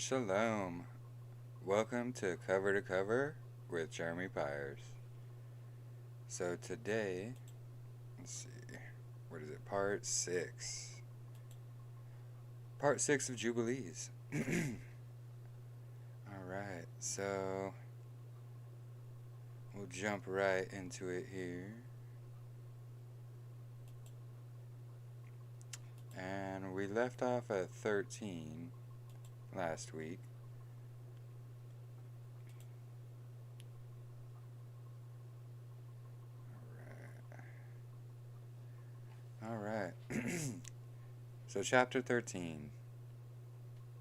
Shalom. Welcome to Cover with Jeremy Pyers. So today, let's see, what is it? Part 6. Part 6 of Jubilees. Alright, so we'll jump right into it here. And we left off at 13 last week. Alright. So chapter 13.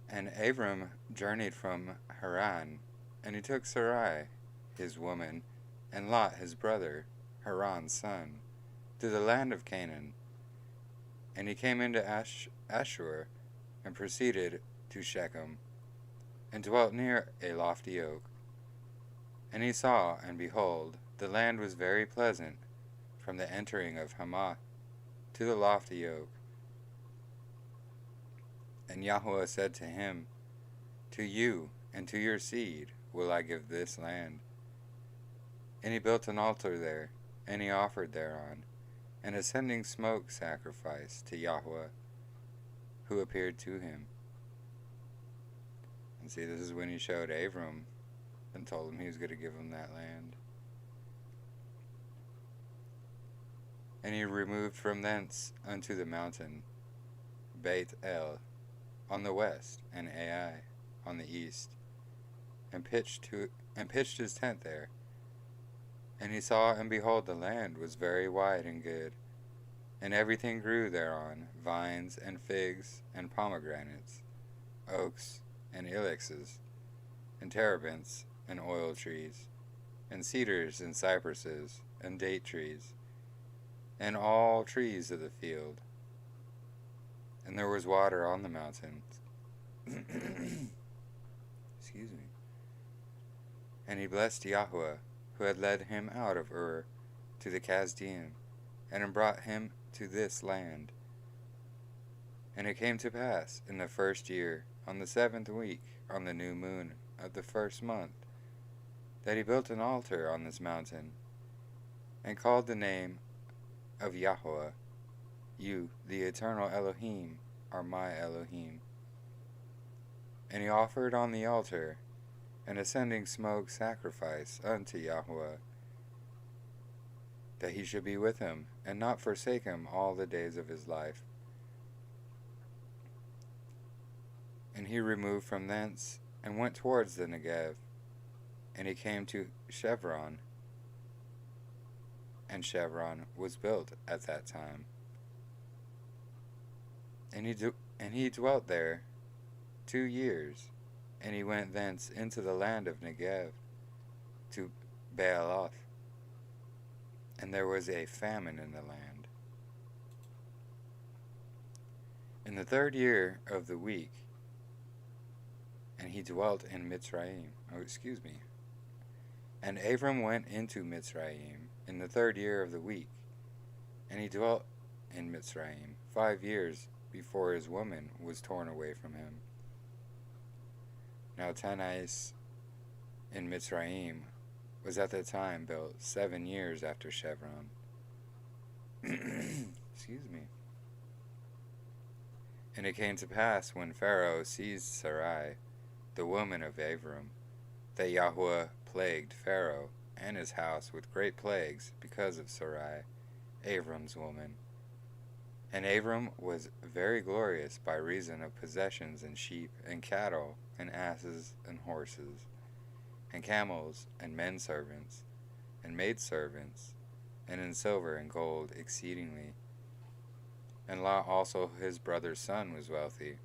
And Abram journeyed from Haran, and he took Sarai, his woman, and Lot his brother, Haran's son, to the land of Canaan. And he came into Ashur, and proceeded to Shechem, and dwelt near a lofty oak. And he saw, and behold, the land was very pleasant, from the entering of Hamath to the lofty oak. And Yahweh said to him, To you and to your seed will I give this land. And he built an altar there, and he offered thereon an ascending smoke sacrifice to Yahweh, who appeared to him. And see, this is when he showed Abram and told him he was going to give him that land. And he removed from thence unto the mountain Beit El on the west, and Ai on the east, and pitched his tent there. And he saw, and behold, the land was very wide and good, and everything grew thereon, vines and figs and pomegranates, oaks and ilexes, and terebinths and oil trees, and cedars and cypresses and date trees, and all trees of the field. And there was water on the mountains. Excuse me. And he blessed Yahweh, who had led him out of Ur to the Chaldean, and brought him to this land. And it came to pass in the first year, on the 7th week, on the new moon of the first month, that he built an altar on this mountain, and called the name of Yahweh, You, the eternal Elohim, are my Elohim. And he offered on the altar an ascending smoke sacrifice unto Yahweh, that he should be with him, and not forsake him all the days of his life. And he removed from thence, and went towards the Negev, and he came to Chevron, and Chevron was built at that time. And he dwelt there 2 years, and he went thence into the land of Negev, to Baaloth, and there was a famine in the land. In the 3rd year of the week, and he dwelt in Mitzrayim. And Abram went into Mitzrayim in the 3rd year of the week, and he dwelt in Mitzrayim 5 years before his woman was torn away from him. Now Tanais in Mitzrayim was at the time built 7 years after Chevron. Excuse me. And it came to pass, when Pharaoh seized Sarai, the woman of Abram, that Yahweh plagued Pharaoh and his house with great plagues because of Sarai, Abram's woman. And Abram was very glorious by reason of possessions and sheep and cattle and asses and horses and camels and men servants and maidservants, and in silver and gold exceedingly. And Lot also his brother's son was wealthy.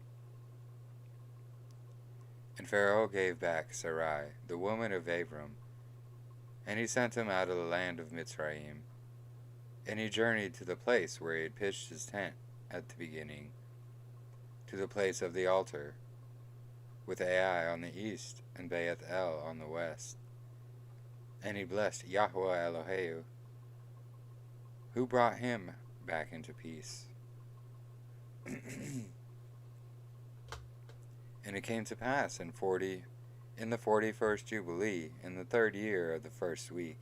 And Pharaoh gave back Sarai, the woman of Abram, and he sent him out of the land of Mitzrayim. And he journeyed to the place where he had pitched his tent at the beginning, to the place of the altar, with Ai on the east and Beit El on the west. And he blessed Yahweh Eloheu, who brought him back into peace. And it came to pass in the 41st Jubilee, in the 3rd year of the 1st week,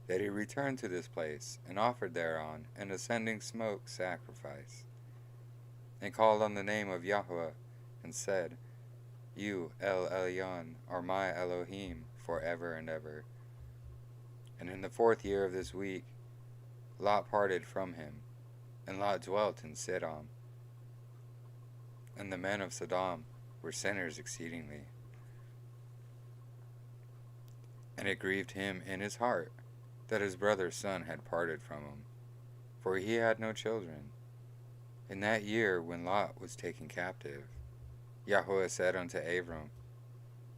that he returned to this place, and offered thereon an ascending smoke sacrifice, and called on the name of Yahweh, and said, You, El Elyon, are my Elohim for ever and ever. And in the 4th year of this week, Lot parted from him, and Lot dwelt in Sodom. And the men of Sodom were sinners exceedingly. And it grieved him in his heart that his brother's son had parted from him, for he had no children. In that year when Lot was taken captive, Yahweh said unto Abram,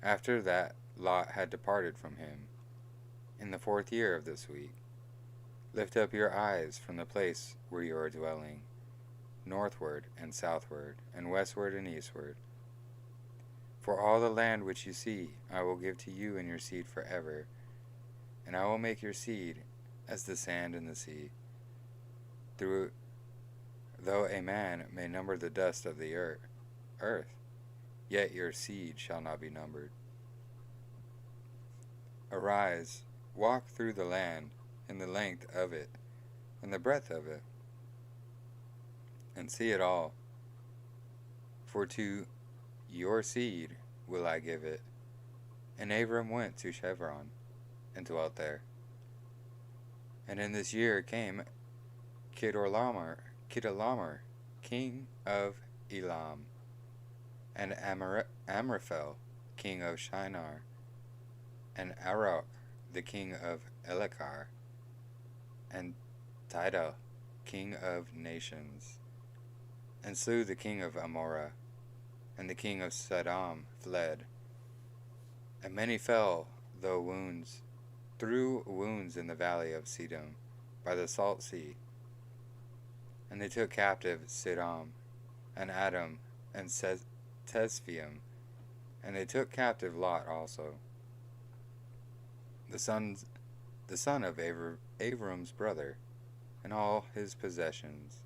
after that Lot had departed from him, in the 4th year of this week, lift up your eyes from the place where you are dwelling, northward and southward, and westward and eastward. For all the land which you see I will give to you and your seed forever, and I will make your seed as the sand in the sea. Though a man may number the dust of the earth, yet your seed shall not be numbered. Arise, walk through the land in the length of it, and the breadth of it, and see it all. For to your seed will I give it. And Abram went to Chevron, and dwelt there. And in this year came Chedorlaomer, king of Elam, and Amraphel, king of Shinar, and Arok, the king of Elakar, and Tidal, king of nations, and slew the king of Amorah, and the king of Sodom fled. And many fell through wounds in the valley of Sidon, by the salt sea. And they took captive Sodom, and Adam, and Tesphium, and they took captive Lot also, the son of Abram's brother, and all his possessions,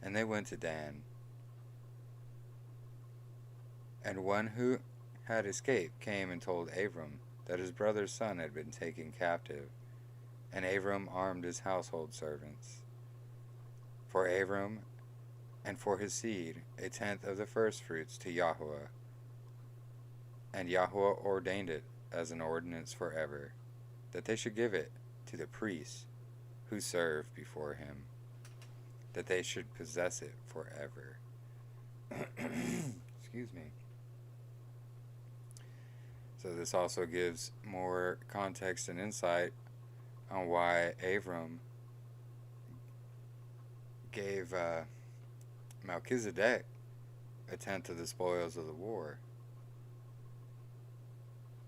and they went to Dan. And one who had escaped came and told Abram that his brother's son had been taken captive, and Abram armed his household servants. For Abram and for his seed 1/10 of the firstfruits to Yahweh, and Yahweh ordained it as an ordinance forever, that they should give it to the priests who serve before him, that they should possess it forever. Excuse me. So this also gives more context and insight on why Abram gave Melchizedek 1/10 of the spoils of the war.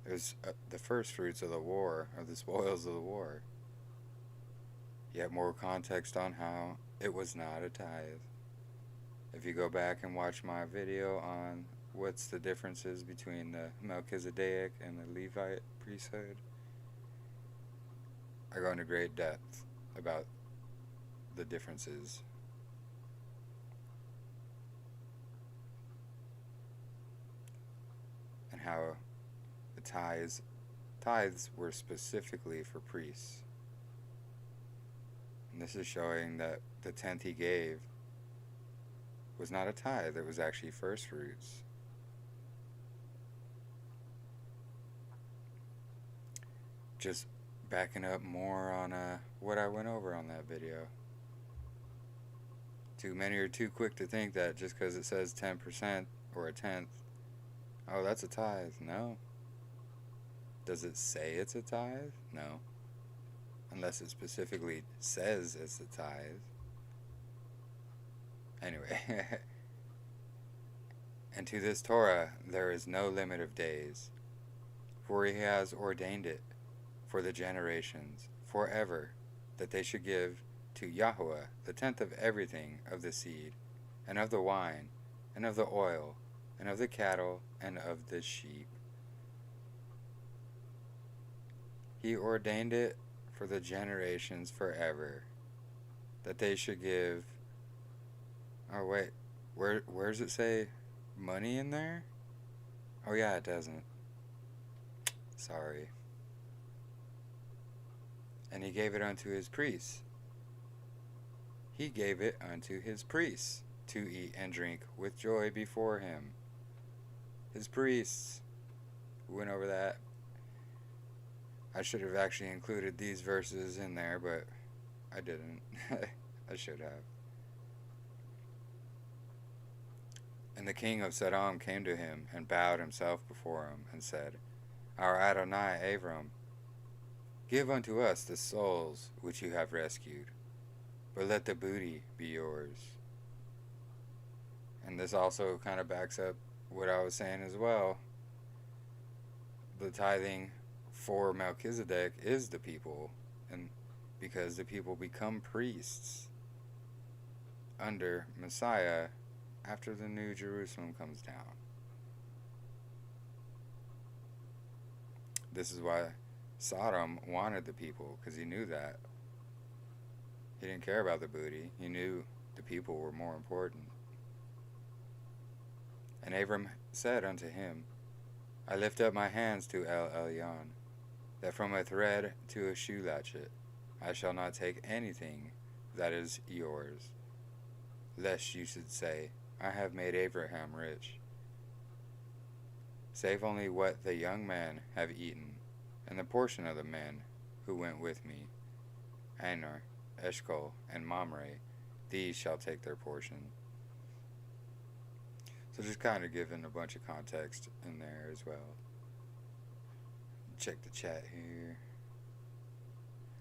It was the first fruits of the war, or the spoils of the war. Yet more context on how it was not a tithe. If you go back and watch my video on what's the differences between the Melchizedek and the Levite priesthood, I go into great depth about the differences. And how the tithes were specifically for priests. And this is showing that the 10th he gave was not a tithe, it was actually first fruits. Just backing up more on what I went over on that video. Too many are too quick to think that just because it says 10% or 1/10, oh, that's a tithe. No. Does it say it's a tithe? No. Unless it specifically says it's a tithe. Anyway. And to this Torah there is no limit of days, for he has ordained it for the generations forever, that they should give to Yahweh 1/10 of everything of the seed, and of the wine, and of the oil, and of the cattle, and of the sheep. He ordained it for the generations forever, that they should give... Oh wait, where does it say money in there? Oh, yeah, it doesn't. Sorry. And he gave it unto his priests. He gave it unto his priests to eat and drink with joy before him. His priests. We went over that. I should have actually included these verses in there, but I didn't. I should have. And the king of Sodom came to him and bowed himself before him and said, Our Adonai Abram, give unto us the souls which you have rescued, but let the booty be yours. And this also kind of backs up what I was saying as well. The tithing for Melchizedek is the people, and because the people become priests under Messiah after the New Jerusalem comes down. This is why Sodom wanted the people, because he knew that. He didn't care about the booty. He knew the people were more important. And Abram said unto him, I lift up my hands to El Elyon, that from a thread to a shoe latchet I shall not take anything that is yours, lest you should say, I have made Abraham rich. Save only what the young men have eaten, and the portion of the men who went with me, Aner, Eshcol, and Mamre, these shall take their portion. So just kind of giving a bunch of context in there as well. Check the chat here.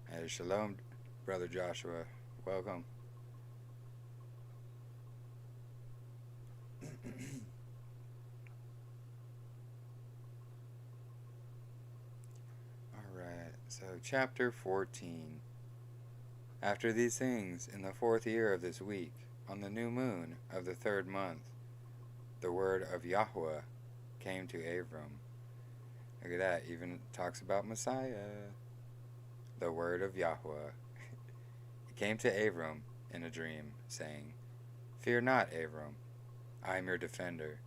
Hey, shalom, Brother Joshua. Welcome. Alright, so chapter 14. After these things, in the 4th year of this week, on the new moon of the 3rd month, the word of Yahweh came to Abram. Look at that, even talks about Messiah. The word of Yahweh. It came to Abram in a dream, saying, Fear not, Abram, I am your defender,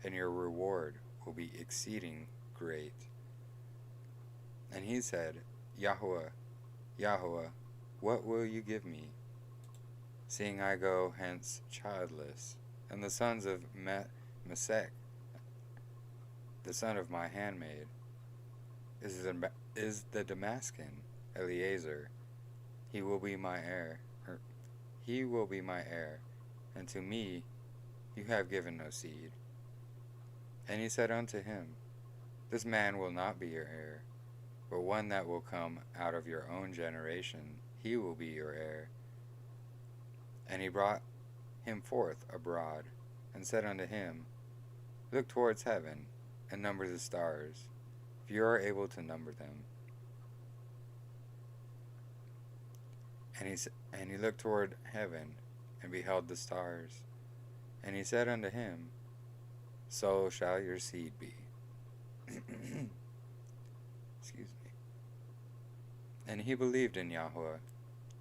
and your reward will be exceeding great. And he said, Yahweh, Yahweh, what will you give me, seeing I go hence childless? And the sons of Mesech, the son of my handmaid, is the Damascan, Eliezer. He will be my heir, and to me you have given no seed. And he said unto him, This man will not be your heir, but one that will come out of your own generation, he will be your heir. And he brought him forth abroad, and said unto him, Look towards heaven, and number the stars, if you are able to number them. And he looked toward heaven, and beheld the stars. And he said unto him, So shall your seed be. Excuse me. And he believed in Yahweh,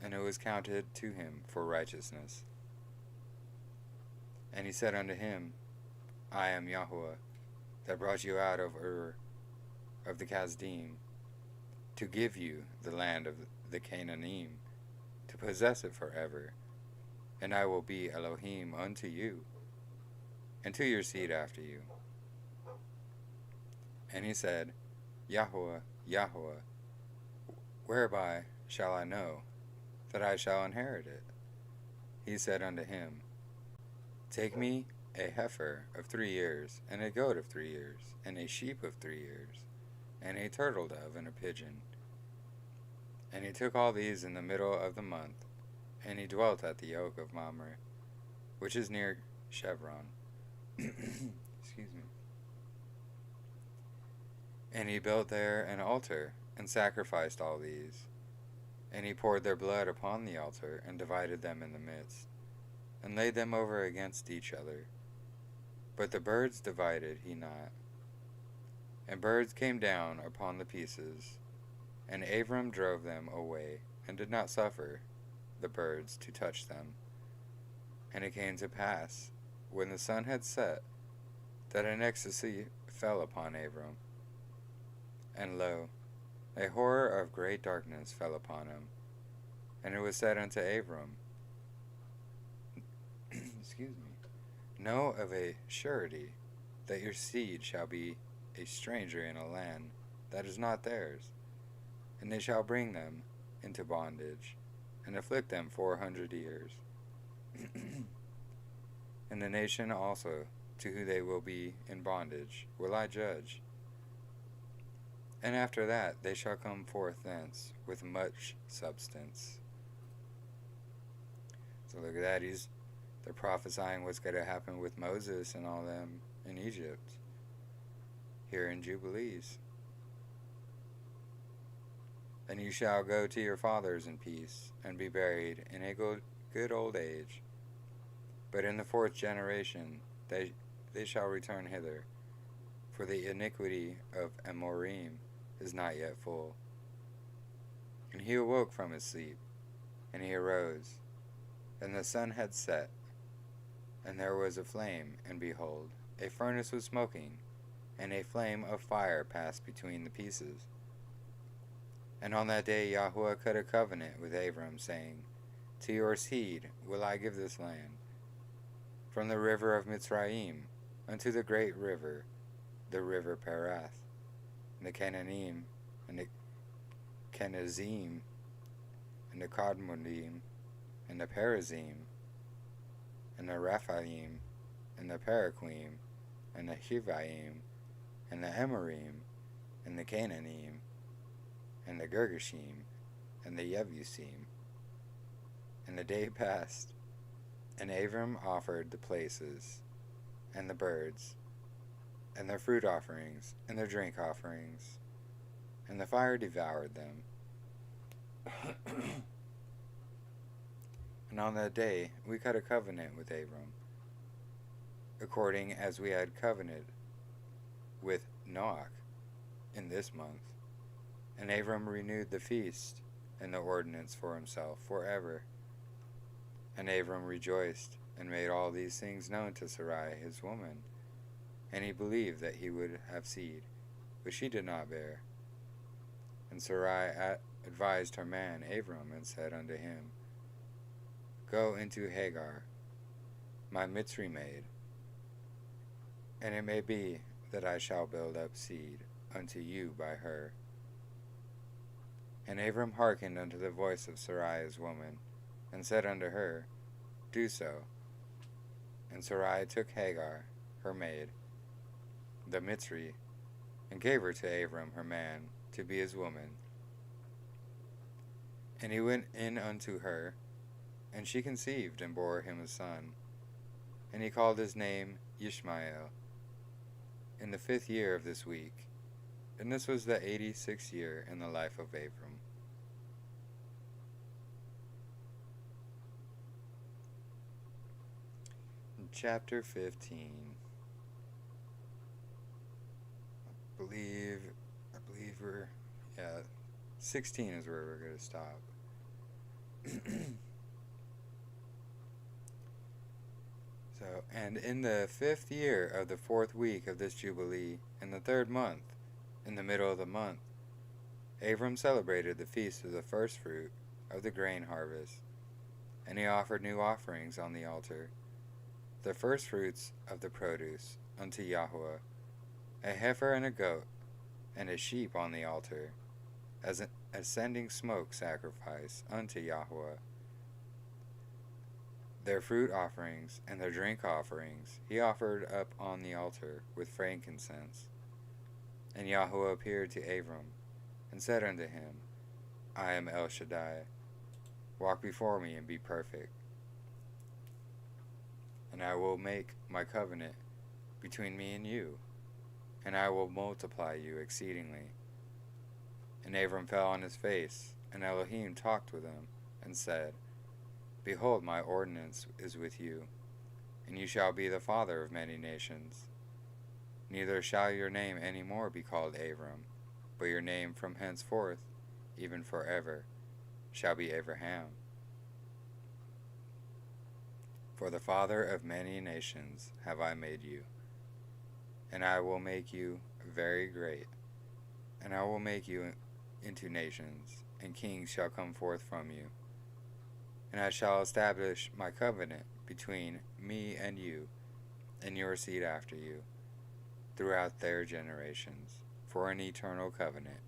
and it was counted to him for righteousness. And he said unto him, I am Yahweh, that brought you out of Ur of the Kasdim, to give you the land of the Canaanim, to possess it forever. And I will be Elohim unto you, and to your seed after you. And he said, Yahweh, Yahweh, whereby shall I know that I shall inherit it? He said unto him, Take me a heifer of 3 years, and a goat of 3 years, and a sheep of 3 years, and a turtle dove, and a pigeon. And he took all these in the middle of the month, and he dwelt at the oak of Mamre, which is near Chevron. Excuse me. And he built there an altar, and sacrificed all these. And he poured their blood upon the altar, and divided them in the midst, and laid them over against each other. But the birds divided he not. And birds came down upon the pieces, and Abram drove them away, and did not suffer the birds to touch them. And it came to pass, when the sun had set, that an ecstasy fell upon Abram, and lo, a horror of great darkness fell upon him. And it was said unto Abram, excuse me, know of a surety that your seed shall be a stranger in a land that is not theirs, and they shall bring them into bondage, and afflict them 400 years. And the nation also, to whom they will be in bondage, will I judge. And after that they shall come forth thence with much substance. So look at that, they're prophesying what's going to happen with Moses and all them in Egypt, here in Jubilees. And you shall go to your fathers in peace, and be buried in a good old age. But in the 4th generation they shall return hither, for the iniquity of Amorim is not yet full. And he awoke from his sleep, and he arose, and the sun had set, and there was a flame, and behold, a furnace was smoking, and a flame of fire passed between the pieces. And on that day Yahuwah cut a covenant with Abram, saying, to your seed will I give this land, from the river of Mitzrayim unto the great river, the river Perath, and the Canaanim, and the Kenazim, and the Kadmonim, and the Perazim, and the Rephaim, and the Paraquim, and the Hivaim, and the Amorim, and the Canaanim, and the Girgashim, and the Yebusim. And the day passed, and Abram offered the places, and the birds, and their fruit offerings, and their drink offerings, and the fire devoured them. And on that day we cut a covenant with Abram, according as we had covenanted with Noach in this month. And Abram renewed the feast and the ordinance for himself forever. And Abram rejoiced, and made all these things known to Sarai his woman. And he believed that he would have seed, but she did not bear. And Sarai advised her man Abram, and said unto him, go into Hagar, my Mitzri maid, and it may be that I shall build up seed unto you by her. And Abram hearkened unto the voice of Sarai his woman, and said unto her, do so. And Sarai took Hagar, her maid, the Mitzri, and gave her to Abram her man, to be his woman. And he went in unto her, and she conceived, and bore him a son. And he called his name Ishmael, in the 5th year of this week. And this was the 86th year in the life of Abram. Chapter 15. I believe we're, 16 is where we're going to stop. And in the 5th year of the 4th week of this Jubilee, in the 3rd month, in the middle of the month, Abram celebrated the feast of the first fruit of the grain harvest, and he offered new offerings on the altar, the first fruits of the produce unto Yahuwah, a heifer and a goat, and a sheep on the altar, as an ascending smoke sacrifice unto Yahuwah. Their fruit offerings and their drink offerings he offered up on the altar with frankincense. And Yahuwah appeared to Abram, and said unto him, I am El Shaddai. Walk before me and be perfect. And I will make my covenant between me and you, and I will multiply you exceedingly. And Abram fell on his face, and Elohim talked with him, and said, behold, my ordinance is with you, and you shall be the father of many nations. Neither shall your name any more be called Abram, but your name from henceforth, even forever, shall be Abraham. For the father of many nations have I made you. and I will make you very great, and I will make you into nations, and kings shall come forth from you. And I shall establish my covenant between me and you, and your seed after you, throughout their generations, for an eternal covenant,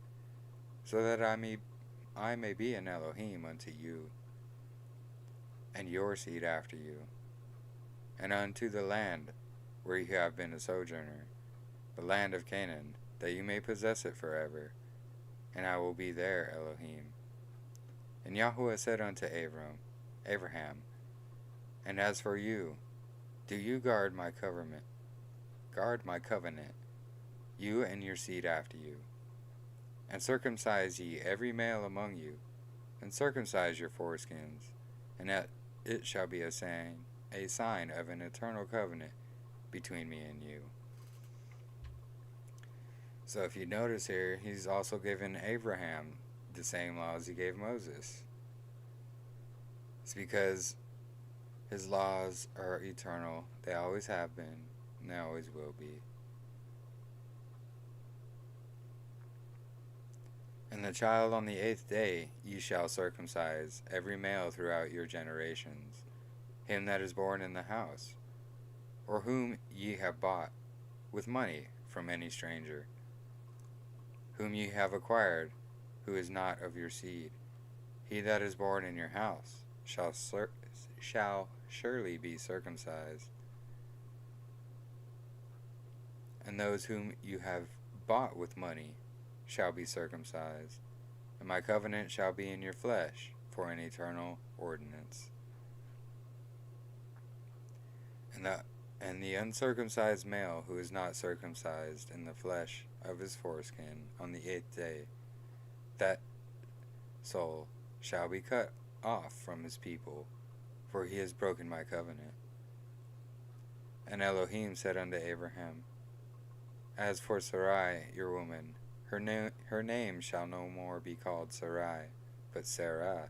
so that I may be an Elohim unto you, and your seed after you, and unto the land where you have been a sojourner, the land of Canaan, that you may possess it forever, and I will be their Elohim. And Yahweh said unto Abraham, and as for you, do you guard my covenant, you and your seed after you, and circumcise ye every male among you, and circumcise your foreskins, and that it shall be a sign of an eternal covenant between me and you. So if you notice here, he's also given Abraham the same laws he gave Moses. It's because his laws are eternal. They always have been, and they always will be. And the child on the 8th day ye shall circumcise, every male throughout your generations, him that is born in the house, or whom ye have bought with money from any stranger, whom ye have acquired, who is not of your seed. He that is born in your house shall surely be circumcised. And those whom you have bought with money shall be circumcised, and my covenant shall be in your flesh for an eternal ordinance. And the uncircumcised male who is not circumcised in the flesh of his foreskin on the 8th day, that soul shall be cut off from his people, for he has broken my covenant. And Elohim said unto Abraham, as for Sarai your woman, her name shall no more be called Sarai, but Sarah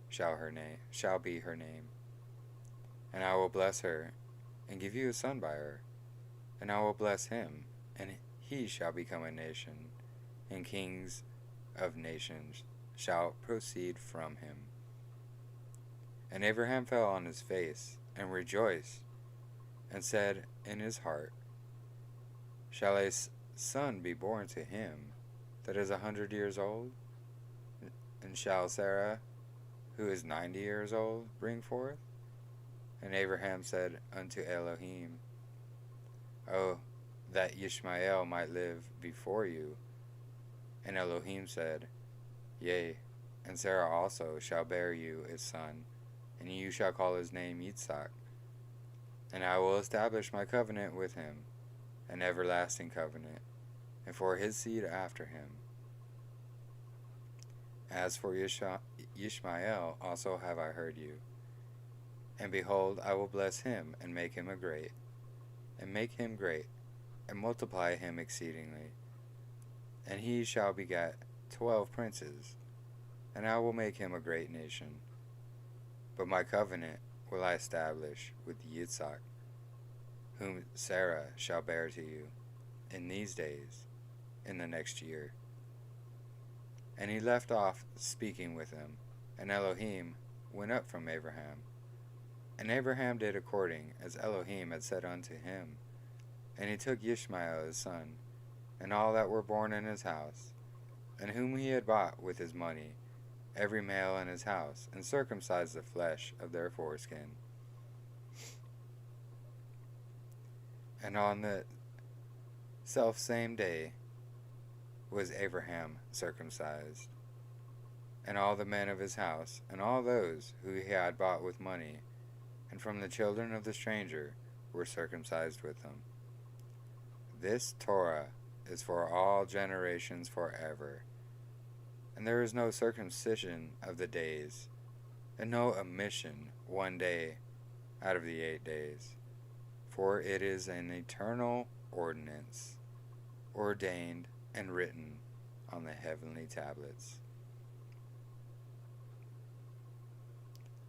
shall be her name. And I will bless her, and give you a son by her. And I will bless him, and he shall become a nation, and kings of nations shall proceed from him. And Abraham fell on his face, and rejoiced, and said in his heart, shall a son be born to him that is 100 years old? And shall Sarah, who is 90 years old, bring forth? And Abraham said unto Elohim, oh, that Ishmael might live before you. And Elohim said, yea, and Sarah also shall bear you a son, and you shall call his name Yitzhak. And I will establish my covenant with him, an everlasting covenant, and for his seed after him. As for Ishmael also have I heard you. And behold, I will bless him, and make him great, and multiply him exceedingly. And he shall beget 12 princes, and I will make him a great nation. But my covenant will I establish with Yitzhak, whom Sarah shall bear to you in these days, in the next year. And he left off speaking with him, and Elohim went up from Abraham. And Abraham did according as Elohim had said unto him. And he took Ishmael his son, and all that were born in his house, and whom he had bought with his money, every male in his house, and circumcised the flesh of their foreskin. And on the selfsame day was Abraham circumcised, and all the men of his house, and all those who he had bought with money, and from the children of the stranger were circumcised with him. This Torah is for all generations forever. And there is no circumcision of the days, and no omission one day out of the 8 days. For it is an eternal ordinance, ordained and written on the heavenly tablets.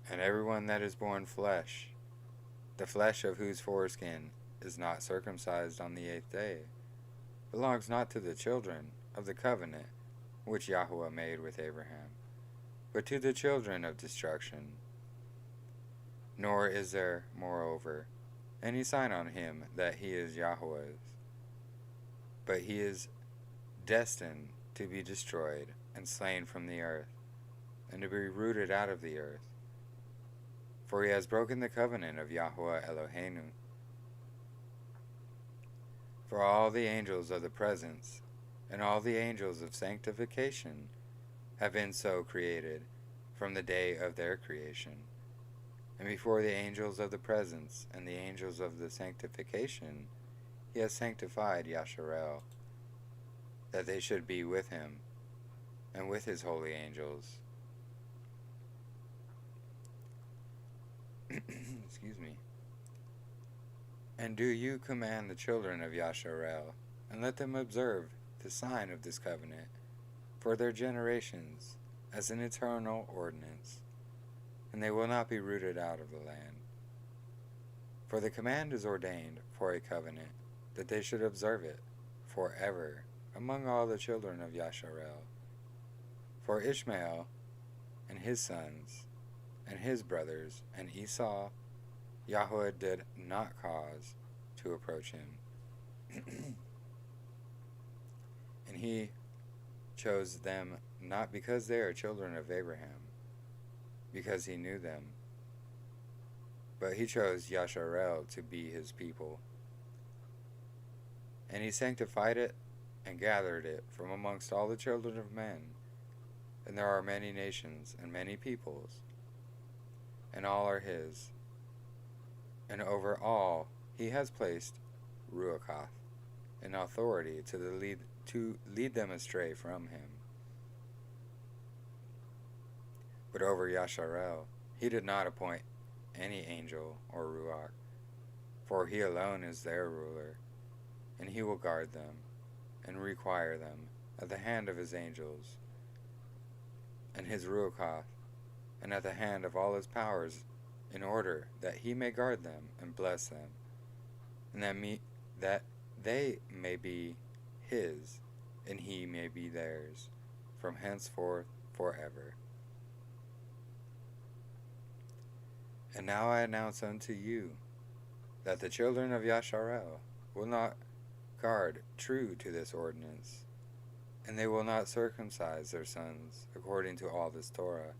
And everyone that is born flesh, the flesh of whose foreskin is not circumcised on the 8th day belongs not to the children of the covenant which Yahweh made with Abraham, but to the children of destruction. Nor is there, moreover, any sign on him that he is Yahweh's, but he is destined to be destroyed and slain from the earth, and to be rooted out of the earth. For he has broken the covenant of Yahweh Eloheinu. For all the angels of the presence and all the angels of sanctification have been so created from the day of their creation. And before the angels of the presence and the angels of the sanctification, he has sanctified Yasharel, that they should be with him and with his holy angels. Excuse me. And do you command the children of Yasharel, and let them observe the sign of this covenant for their generations as an eternal ordinance, and they will not be rooted out of the land. For the command is ordained for a covenant, that they should observe it forever among all the children of Yasharel. For Ishmael and his sons and his brothers and Esau, Yahweh did not cause to approach him. And he chose them not because they are children of Abraham, because he knew them, but he chose Yasharel to be his people. And he sanctified it and gathered it from amongst all the children of men. And there are many nations and many peoples, and all are his. And over all he has placed Ruachath in authority to lead them astray from him. But over Yasharel he did not appoint any angel or Ruach, for he alone is their ruler, and he will guard them and require them at the hand of his angels and his Ruachath, and at the hand of all his powers, in order that he may guard them and bless them, and that they may be his, and he may be theirs, from henceforth forever. And now I announce unto you that the children of Yasharel will not guard true to this ordinance, and they will not circumcise their sons according to all this Torah.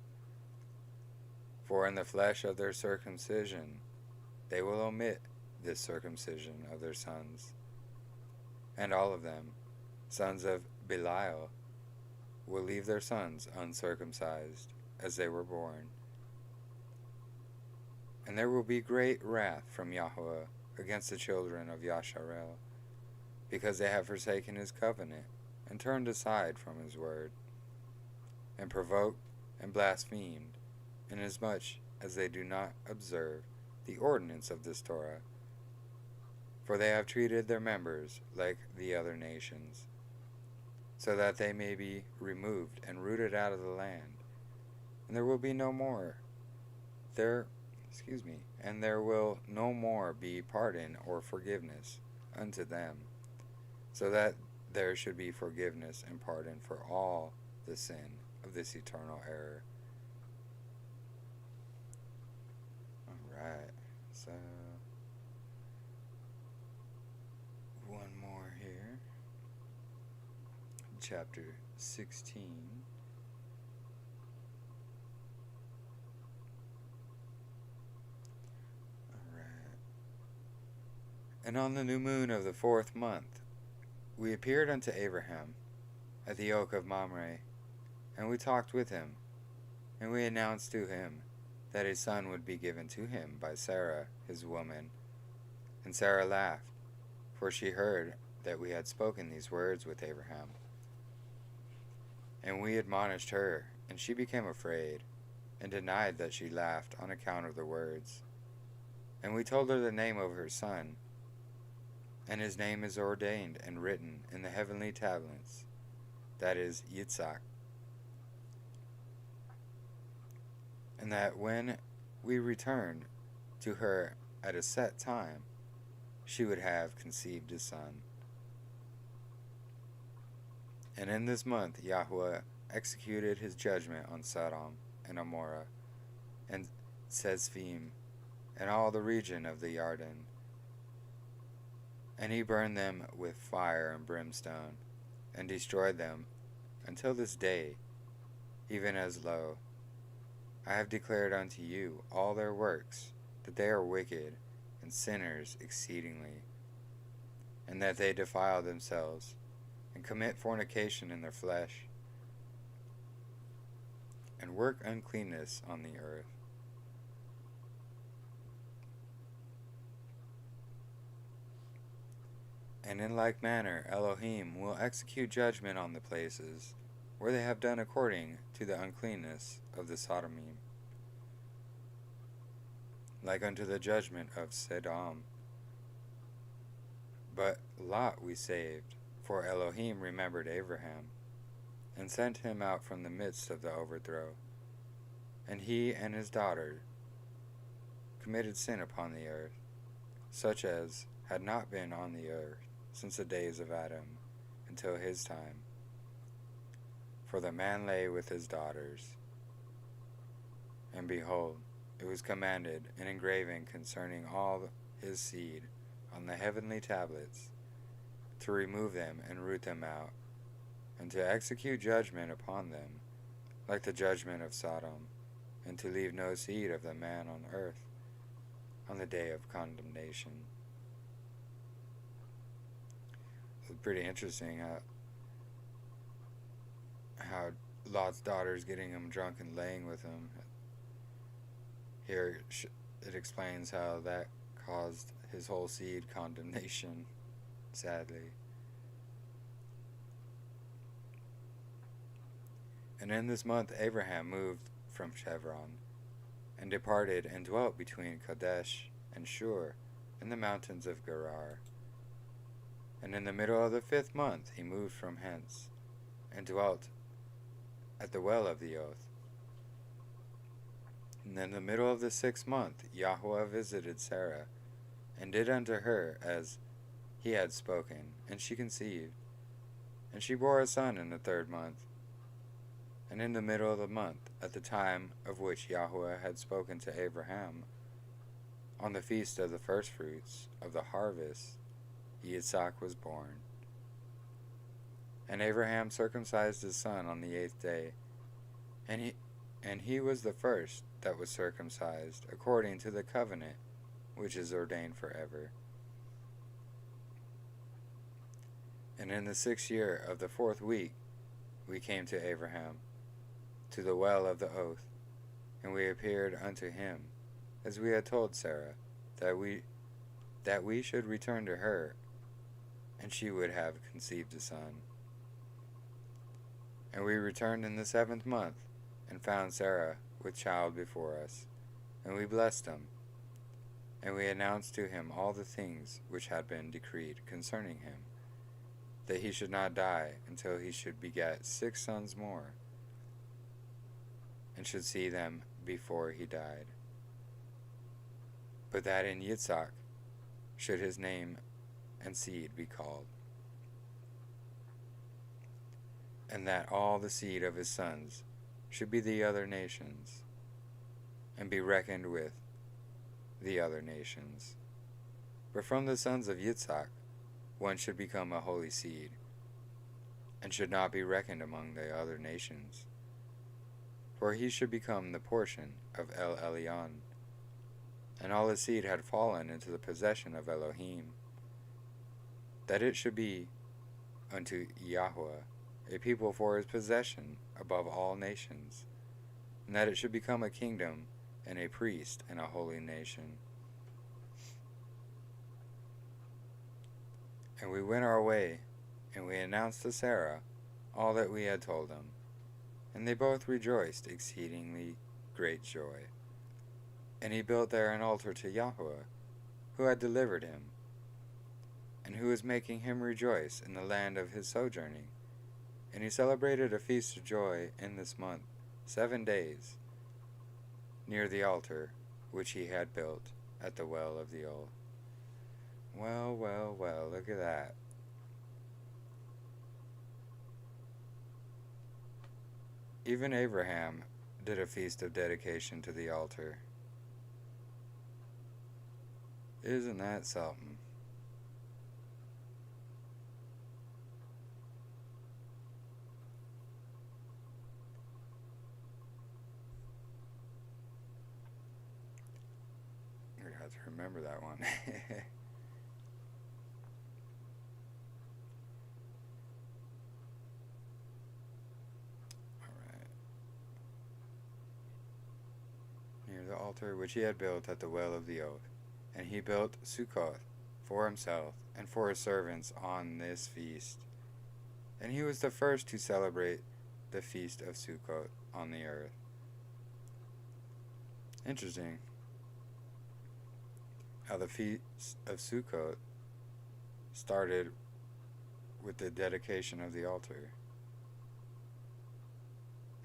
For in the flesh of their circumcision they will omit this circumcision of their sons, and all of them, sons of Belial, will leave their sons uncircumcised as they were born. And there will be great wrath from Yahweh against the children of Yasharel, because they have forsaken his covenant, and turned aside from his word, and provoked and blasphemed, inasmuch as they do not observe the ordinance of this Torah. For they have treated their members like the other nations, so that they may be removed and rooted out of the land. And there will be no more and there will no more be pardon or forgiveness unto them, so that there should be forgiveness and pardon for all the sin of this eternal error. Alright, so one more here. Chapter 16. And on the new moon of the 4th month, we appeared unto Abraham at the oak of Mamre, and we talked with him, and we announced to him that a son would be given to him by Sarah, his woman. And Sarah laughed, for she heard that we had spoken these words with Abraham. And we admonished her, and she became afraid, and denied that she laughed on account of the words. And we told her the name of her son, and his name is ordained and written in the heavenly tablets, that is Yitzhak. And that when we returned to her at a set time, she would have conceived a son. And in this month Yahweh executed his judgment on Sodom and Amorah and Sesphim and all the region of the Yarden, and he burned them with fire and brimstone, and destroyed them until this day, even as lo, I have declared unto you all their works, that they are wicked and sinners exceedingly, and that they defile themselves, and commit fornication in their flesh, and work uncleanness on the earth. And in like manner Elohim will execute judgment on the places where they have done according to the uncleanness of the Sodomim, like unto the judgment of Sodom. But Lot we saved, for Elohim remembered Abraham, and sent him out from the midst of the overthrow. And he and his daughter committed sin upon the earth, such as had not been on the earth since the days of Adam until his time. For the man lay with his daughters. And behold, it was commanded and engraven concerning all his seed on the heavenly tablets, to remove them and root them out, and to execute judgment upon them, like the judgment of Sodom, and to leave no seed of the man on earth on the day of condemnation. It's pretty interesting how Lot's daughter's getting him drunk and laying with him. Here it explains how that caused his whole seed condemnation, sadly. And in this month Abraham moved from Chevron, and departed and dwelt between Kadesh and Shur in the mountains of Gerar. And in the middle of the 5th month he moved from hence, and dwelt at the well of the oath. And in the middle of the 6th month Yahweh visited Sarah, and did unto her as he had spoken, and she conceived. And she bore a son in the 3rd month. And in the middle of the month, at the time of which Yahweh had spoken to Abraham, on the feast of the firstfruits of the harvest, Yitzhak was born. And Abraham circumcised his son on the 8th day, and he was the first that was circumcised, according to the covenant which is ordained forever. And in the 6th year of the 4th week we came to Abraham, to the well of the oath, and we appeared unto him, as we had told Sarah, that we should return to her, and she would have conceived a son. And we returned in the 7th month, and found Sarah with child before us, and we blessed him. And we announced to him all the things which had been decreed concerning him, that he should not die until he should beget 6 sons more, and should see them before he died. But that in Yitzhak should his name and seed be called, and that all the seed of his sons should be the other nations, and be reckoned with the other nations. But from the sons of Yitzhak one should become a holy seed, and should not be reckoned among the other nations, for he should become the portion of El Elyon. And all his seed had fallen into the possession of Elohim, that it should be unto Yahweh a people for his possession above all nations, and that it should become a kingdom and a priest and a holy nation. And we went our way, and we announced to Sarah all that we had told them, and they both rejoiced exceedingly great joy. And he built there an altar to Yahweh, who had delivered him, and who was making him rejoice in the land of his sojourning. And he celebrated a feast of joy in this month, 7 days, near the altar which he had built at the well of the oath. Well, well, well, look at that. Even Abraham did a feast of dedication to the altar. Isn't that something? We're gonna have to remember that one. Alright. Near the altar which he had built at the well of the oak. And he built Succoth for himself and for his servants on this feast. And he was the first to celebrate the feast of Succoth on the earth. Interesting how the feast of Succoth started with the dedication of the altar.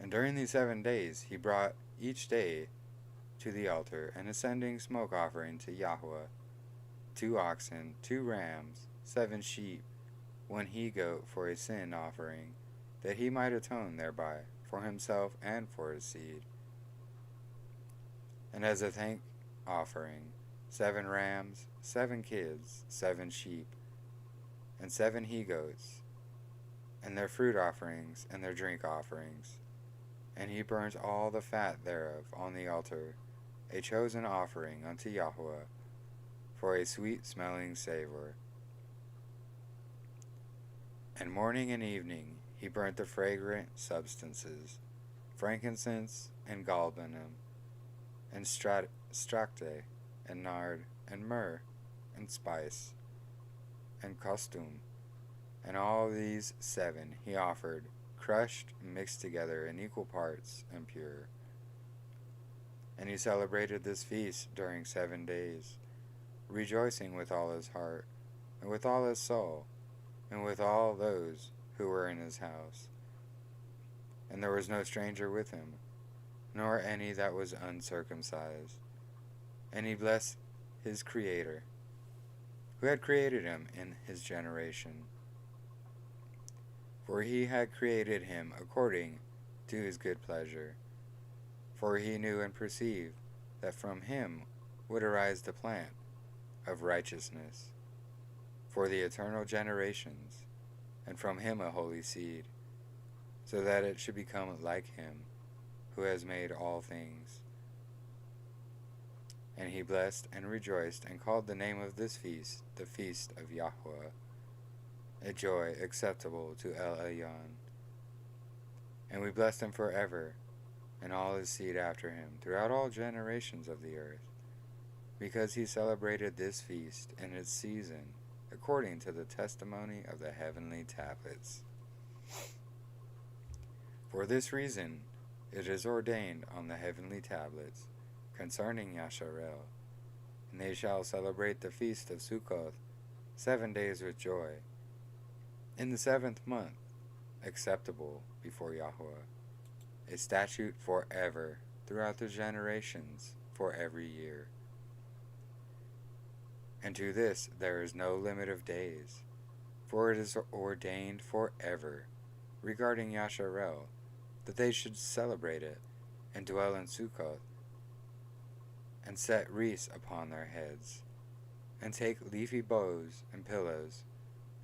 And during these 7 days, he brought each day to the altar an ascending smoke offering to Yahweh, 2 oxen, 2 rams, 7 sheep, 1 he goat for a sin offering, that he might atone thereby for himself and for his seed. And as a thank offering, 7 rams, 7 kids, 7 sheep, and 7 he goats, and their fruit offerings and their drink offerings. And he burnt all the fat thereof on the altar, a chosen offering unto Yahweh, for a sweet smelling savour. And morning and evening he burnt the fragrant substances, frankincense and galbanum, and stacte, and nard, and myrrh, and spice, and costume. And all these 7 he offered, crushed, mixed together in equal parts, and pure. And he celebrated this feast during 7 days, rejoicing with all his heart, and with all his soul, and with all those who were in his house. And there was no stranger with him, nor any that was uncircumcised. And he blessed his Creator, who had created him in his generation. For he had created him according to his good pleasure. For he knew and perceived that from him would arise the plant of righteousness for the eternal generations, and from him a holy seed, so that it should become like him who has made all things. And he blessed and rejoiced, and called the name of this feast the feast of Yahweh, a joy acceptable to El Elyon. And we blessed him forever, and all his seed after him, throughout all generations of the earth, because he celebrated this feast in its season, according to the testimony of the heavenly tablets. For this reason it is ordained on the heavenly tablets concerning Yasharel, and they shall celebrate the feast of Sukkoth 7 days with joy, in the 7th month, acceptable before Yahweh, a statute forever throughout the generations for every year. And to this there is no limit of days, for it is ordained forever regarding Yasharel, that they should celebrate it, and dwell in Sukkoth, and set wreaths upon their heads, and take leafy boughs and pillows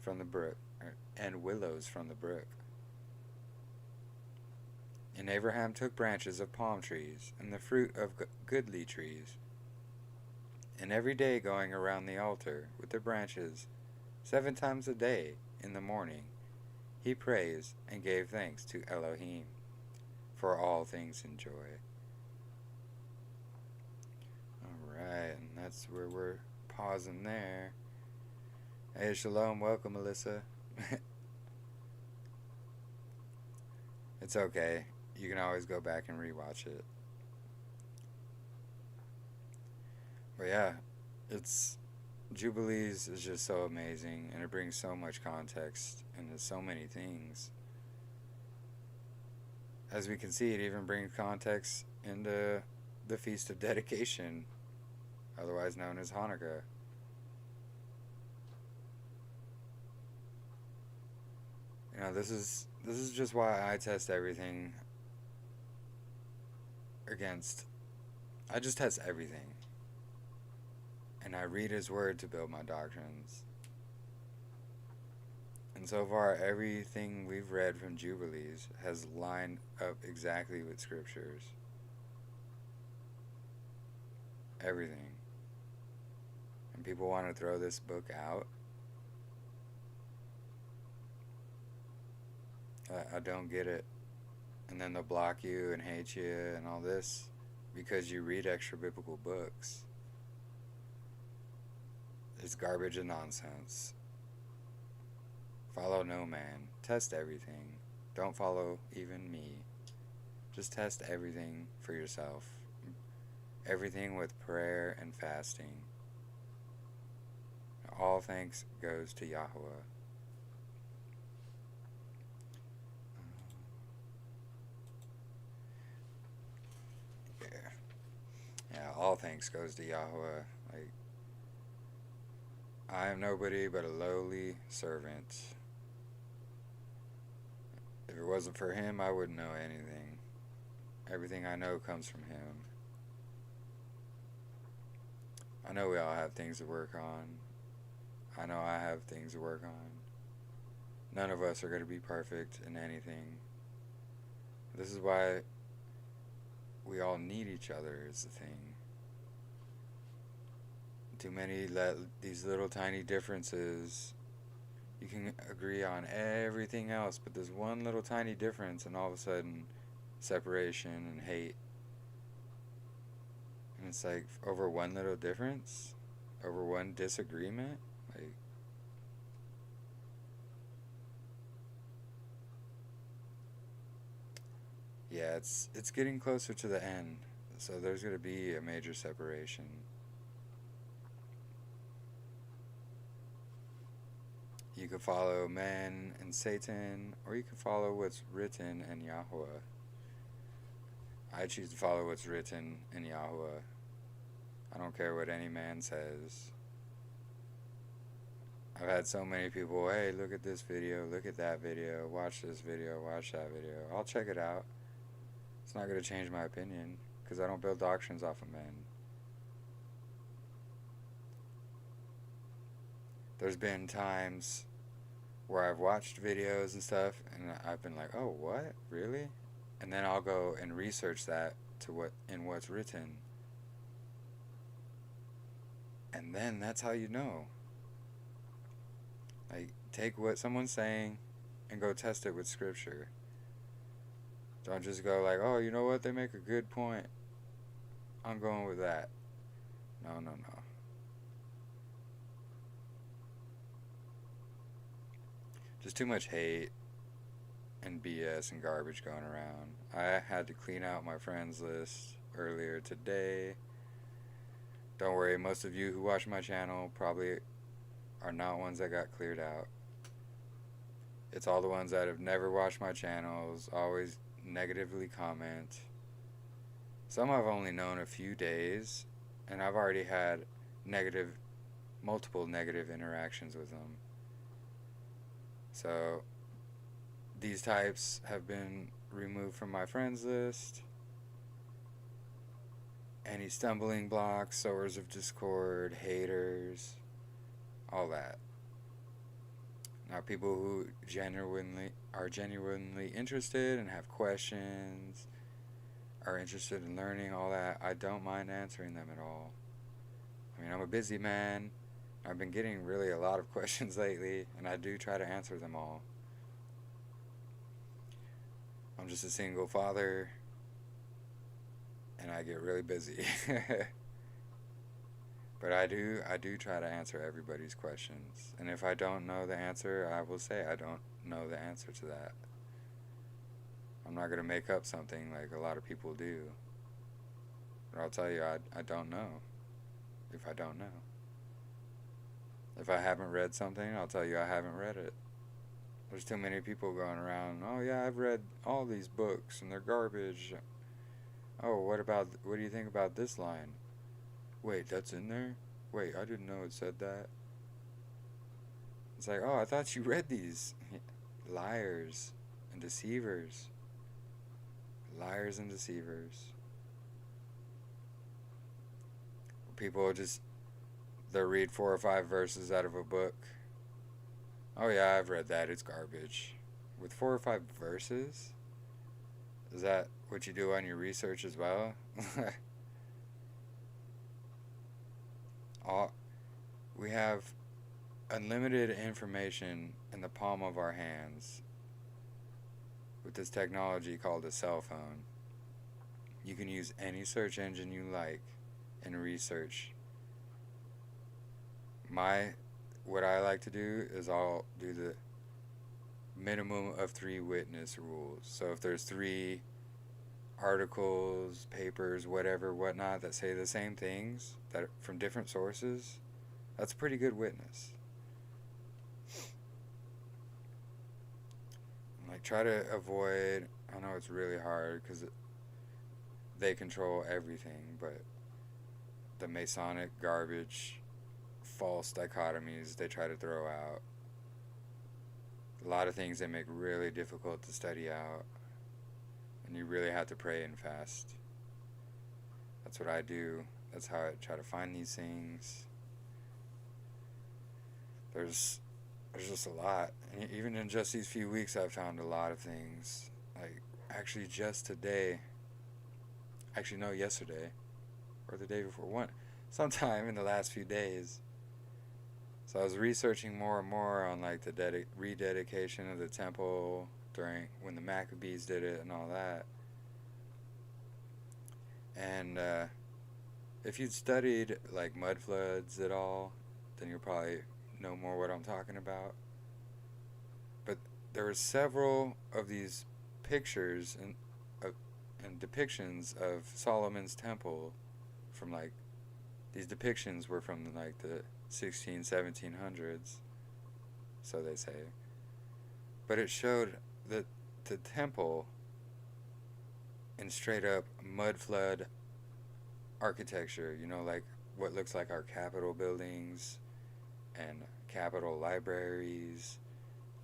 from the brook, and willows from the brook. And Abraham took branches of palm trees, and the fruit of goodly trees, and every day going around the altar with the branches 7 times a day in the morning, he praised and gave thanks to Elohim for all things in joy. Alright, and that's where we're pausing there. Hey, shalom, welcome, Melissa. It's okay. You can always go back and rewatch it. But yeah, it's Jubilees is just so amazing, and it brings so much context into so many things. As we can see, it even brings context into the Feast of Dedication, otherwise known as Hanukkah. This is just why I test everything against. I just test everything, and I read His Word to build my doctrines. And so far, everything we've read from Jubilees has lined up exactly with scriptures. Everything. And people want to throw this book out. I don't get it. And then they'll block you and hate you and all this because you read extra biblical books. It's garbage and nonsense. Follow no man. Test everything. Don't follow even me. Just test everything for yourself. Everything with prayer and fasting. All thanks goes to Yahweh. Yeah, all thanks goes to Yahweh. Like, I am nobody but a lowly servant. If it wasn't for Him, I wouldn't know anything. Everything I know comes from Him. I know we all have things to work on. I know I have things to work on. None of us are going to be perfect in anything. This is why we all need each other, is the thing. Too many let these little tiny differences. You can agree on everything else, but there's one little tiny difference, and all of a sudden, separation and hate. And it's like, over one little difference? Over one disagreement? Like, yeah, it's getting closer to the end, so there's going to be a major separation. You can follow men and Satan, or you can follow what's written in Yahweh. I choose to follow what's written in Yahweh. I don't care what any man says. I've had so many people, hey, look at this video, look at that video, watch this video, watch that video. I'll check it out. It's not going to change my opinion, because I don't build doctrines off of men. There's been times where I've watched videos and stuff, and I've been like, oh, what? Really? And then I'll go and research that to what's written. And then that's how you know. Like, take what someone's saying and go test it with scripture. Don't just go like, oh, you know what? They make a good point. I'm going with that. No. Just too much hate and BS and garbage going around. I had to clean out my friends list earlier today. Don't worry, most of you who watch my channel probably are not ones that got cleared out. It's all the ones that have never watched my channels, always negatively comment. Some I've only known a few days, and I've already had multiple negative interactions with them. So these types have been removed from my friends list. Any stumbling blocks, sowers of discord, haters, all that. Now, people who are genuinely interested and have questions, are interested in learning all that, I don't mind answering them at all. I mean, I'm a busy man. I've been getting really a lot of questions lately, and I do try to answer them all. I'm just a single father, and I get really busy. But I do try to answer everybody's questions. And if I don't know the answer, I will say I don't know the answer to that. I'm not going to make up something like a lot of people do. But I'll tell you, I don't know if I don't know. If I haven't read something, I'll tell you I haven't read it. There's too many people going around, oh yeah, I've read all these books and they're garbage. Oh, what do you think about this line? Wait, that's in there? Wait, I didn't know it said that. It's like, oh, I thought you read these. liars and deceivers. Liars and deceivers. People just, they'll read 4 or 5 verses out of a book. Oh yeah, I've read that. It's garbage. With 4 or 5 verses? Is that what you do on your research as well? All, we have unlimited information in the palm of our hands with this technology called a cell phone. You can use any search engine you like and research. What I like to do is I'll do the minimum of 3 witness rules. So if there's 3 articles, papers, whatever, whatnot that say the same things that are from different sources, that's a pretty good witness. Like, try to avoid, I know it's really hard because they control everything, but the Masonic garbage, false dichotomies they try to throw out. A lot of things they make really difficult to study out, and you really have to pray and fast. That's what I do. That's how I try to find these things. There's just a lot. And even in just these few weeks, I've found a lot of things. Like, actually just today, actually no, yesterday, or the day before, sometime in the last few days. So I was researching more and more on like the rededication of the temple during when the Maccabees did it and all that. And if you'd studied like mud floods at all, then you'll probably know more what I'm talking about. But there were several of these pictures and depictions of Solomon's temple from like, these depictions were from like the 1700s, so they say. But it showed that the temple in straight up mud flood architecture, you know, like what looks like our Capitol buildings and Capitol libraries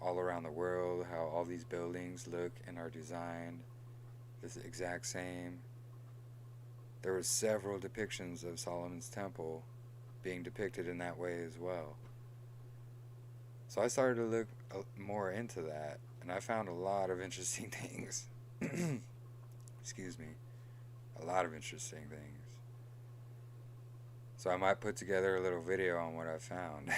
all around the world, how all these buildings look and are designed this exact same. There were several depictions of Solomon's temple being depicted in that way as well. So I started to look more into that, and I found a lot of interesting things. Excuse me. A lot of interesting things. So I might put together a little video on what I found.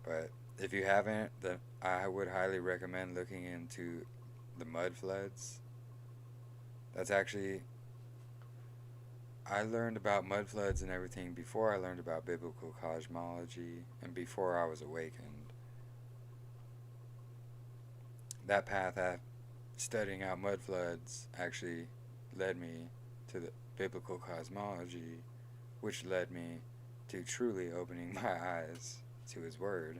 But if you haven't, then I would highly recommend looking into the mud floods. That's actually, I learned about mud floods and everything before I learned about biblical cosmology and before I was awakened. That path of studying out mud floods actually led me to the biblical cosmology, which led me to truly opening my eyes to His Word,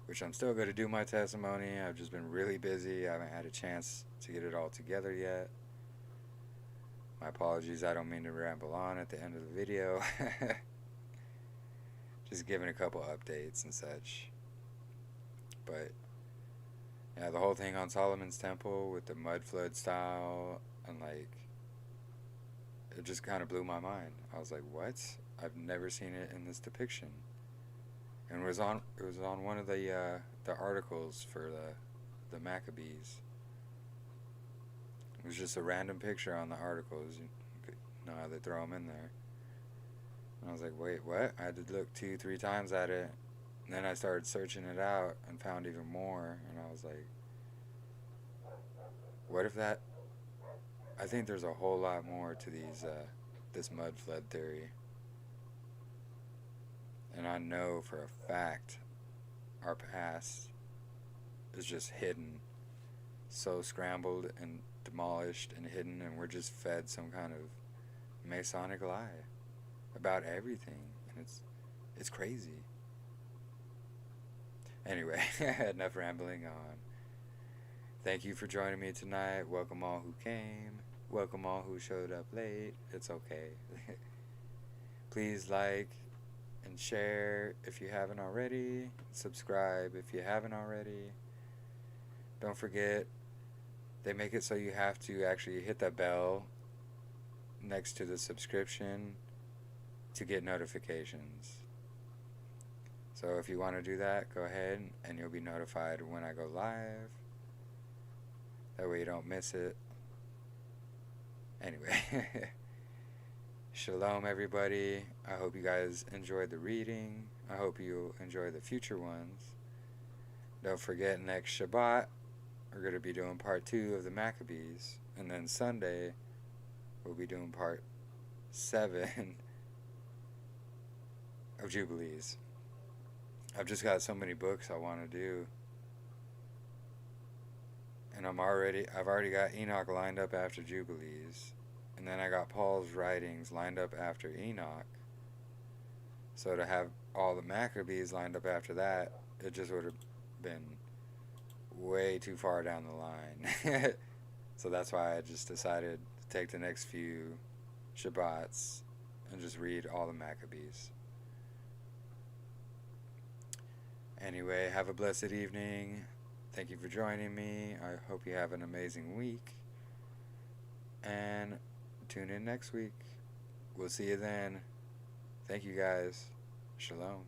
which I'm still going to do my testimony. I've just been really busy. I haven't had a chance to get it all together yet. My apologies, I don't mean to ramble on at the end of the video. Just giving a couple updates and such. But yeah, the whole thing on Solomon's temple with the mud flood style, and like, it just kind of blew my mind. I was like, what? I've never seen it in this depiction. And it was on one of the articles for the Maccabees. It was just a random picture on the articles. You know how they throw them in there. And I was like, wait, what? I had to look 2-3 times at it. And then I started searching it out and found even more. And I was like, what if that... I think there's a whole lot more to this mud flood theory. And I know for a fact our past is just hidden, so scrambled and demolished and hidden, and we're just fed some kind of Masonic lie about everything, and it's crazy. Anyway, enough rambling on. Thank you for joining me tonight. Welcome all who came. Welcome all who showed up late. It's okay. Please like and share if you haven't already. Subscribe if you haven't already. Don't forget, they make it so you have to actually hit that bell next to the subscription to get notifications. So if you want to do that, go ahead and you'll be notified when I go live. That way you don't miss it. Anyway, shalom everybody. I hope you guys enjoyed the reading. I hope you enjoy the future ones. Don't forget, next Shabbat, we're going to be doing part 2 of the Maccabees. And then Sunday, we'll be doing part 7 of Jubilees. I've just got so many books I want to do. And I've already got Enoch lined up after Jubilees. And then I got Paul's writings lined up after Enoch. So to have all the Maccabees lined up after that, it just would have been way too far down the line. So that's why I just decided to take the next few Shabbats and just read all the Maccabees. Anyway, have a blessed evening. Thank you for joining me. I hope you have an amazing week. And tune in next week. We'll see you then. Thank you guys. Shalom.